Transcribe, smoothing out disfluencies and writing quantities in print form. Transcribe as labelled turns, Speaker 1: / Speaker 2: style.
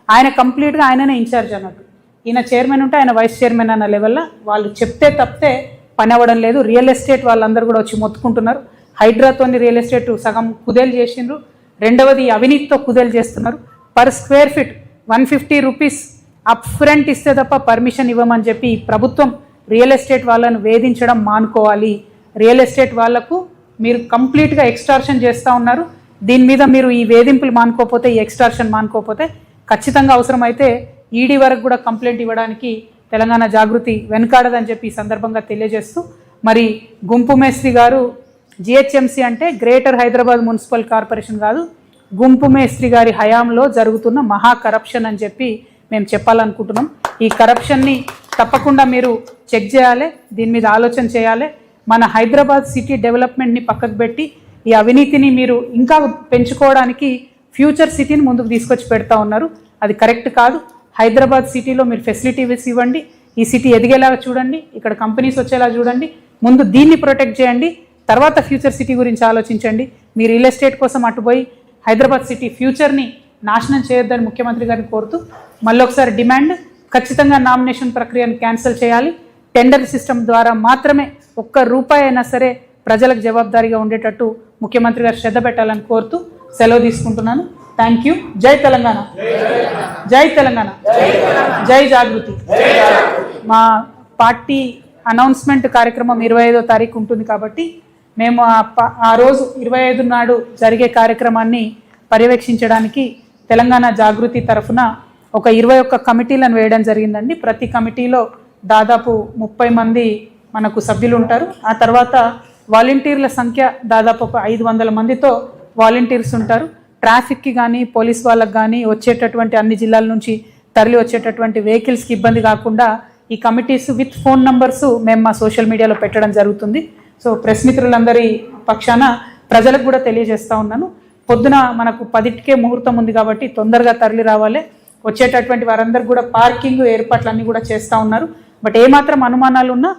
Speaker 1: ఆయన కంప్లీట్గా ఆయననే ఇన్ఛార్జ్ అన్నట్టు. ఈయన చైర్మన్ ఉంటే ఆయన వైస్ చైర్మన్ అన్న లెవెల్లో వాళ్ళు చెప్తే తప్పితే పని అవ్వడం లేదు. రియల్ ఎస్టేట్ వాళ్ళందరూ కూడా వచ్చి మొత్తుకుంటున్నారు. హైడ్రాతోని రియల్ ఎస్టేట్ సగం కుదేలు చేసిండ్రు. రెండవది అవినీతితో కుదేలు చేస్తున్నారు. Per square feet 150 rupees up front ఇస్తే తప్ప పర్మిషన్ ఇవ్వమని చెప్పి ప్రభుత్వం రియల్ ఎస్టేట్ వాళ్ళను వేధించడం మానుకోవాలి. రియల్ ఎస్టేట్ వాళ్లకు మీరు కంప్లీట్గా ఎక్స్టార్షన్ చేస్తూ ఉన్నారు. దీని మీద మీరు ఈ వేధింపులు మానుకోకపోతే, ఈ ఎక్స్టార్షన్ మానుకోకపోతే ఖచ్చితంగా అవసరమైతే ఈడీ వరకు కూడా కంప్లైంట్ ఇవ్వడానికి తెలంగాణ జాగృతి వెనుకాడదని చెప్పి ఈ సందర్భంగా తెలియజేస్తూ, మరి గుంపు మేస్త్రి గారు జిహెచ్ఎంసీ అంటే గ్రేటర్ హైదరాబాద్ మున్సిపల్ కార్పొరేషన్ కాదు, గుంపు మేస్త్రి గారి హయాంలో జరుగుతున్న మహా కరప్షన్ అని చెప్పి మేము చెప్పాలనుకుంటున్నాం. ఈ కరప్షన్ని తప్పకుండా మీరు చెక్ చేయాలి, దీని మీద ఆలోచన చేయాలి. మన హైదరాబాద్ సిటీ డెవలప్మెంట్ని పక్కకు పెట్టి ఈ అవినీతిని మీరు ఇంకా పెంచుకోవడానికి ఫ్యూచర్ సిటీని ముందుకు తీసుకొచ్చి పెడతా ఉన్నారు. అది కరెక్ట్ కాదు. హైదరాబాద్ సిటీలో మీరు ఫెసిలిటీస్ ఇవ్వండి, ఈ సిటీ ఎదిగేలాగా చూడండి, ఇక్కడ కంపెనీస్ వచ్చేలా చూడండి. ముందు దీన్ని ప్రొటెక్ట్ చేయండి, తర్వాత ఫ్యూచర్ సిటీ గురించి ఆలోచించండి. మీ రియల్ ఎస్టేట్ కోసం అటుపోయి హైదరాబాద్ సిటీ ఫ్యూచర్ని నాశనం చేయొద్దని ముఖ్యమంత్రి గారిని కోరుతూ మళ్ళొకసారి డిమాండ్, ఖచ్చితంగా నామినేషన్ ప్రక్రియను క్యాన్సిల్ చేయాలి. టెండర్ సిస్టమ్ ద్వారా మాత్రమే ₹1 అయినా సరే ప్రజలకు జవాబుదారీగా ఉండేటట్టు ముఖ్యమంత్రి గారు శ్రద్ధ పెట్టాలని కోరుతూ సెలవు తీసుకుంటున్నాను. Thank you. జై తెలంగాణ, జై తెలంగాణ, జై జాగృతి. మా పార్టీ అనౌన్స్మెంట్ కార్యక్రమం 25వ తారీఖు ఉంటుంది కాబట్టి మేము ఆ రోజు 25 నాడు జరిగే కార్యక్రమాన్ని పర్యవేక్షించడానికి తెలంగాణ జాగృతి తరఫున ఒక 21 కమిటీలను వేయడం జరిగిందండి. ప్రతి కమిటీలో దాదాపు 30 మంది మనకు సభ్యులు ఉంటారు. ఆ తర్వాత వాలంటీర్ల సంఖ్య దాదాపు ఒక 500 మందితో వాలంటీర్స్ ఉంటారు. ట్రాఫిక్కి కానీ పోలీస్ వాళ్ళకి కానీ వచ్చేటటువంటి అన్ని జిల్లాల నుంచి తరలి వచ్చేటటువంటి వెహికల్స్కి ఇబ్బంది కాకుండా ఈ కమిటీస్ విత్ ఫోన్ నంబర్స్ మేము మా సోషల్ మీడియాలో పెట్టడం జరుగుతుంది. సో ప్రెస్ మిత్రులందరి పక్షాన ప్రజలకు కూడా తెలియజేస్తూ ఉన్నాను. పొద్దున మనకు 10కే ముహూర్తం ఉంది కాబట్టి తొందరగా తరలి రావాలి. వచ్చేటటువంటి వారందరూ కూడా పార్కింగ్ ఏర్పాట్లన్నీ కూడా చేస్తూ ఉన్నారు. బట్ ఏమాత్రం అనుమానాలు ఉన్నా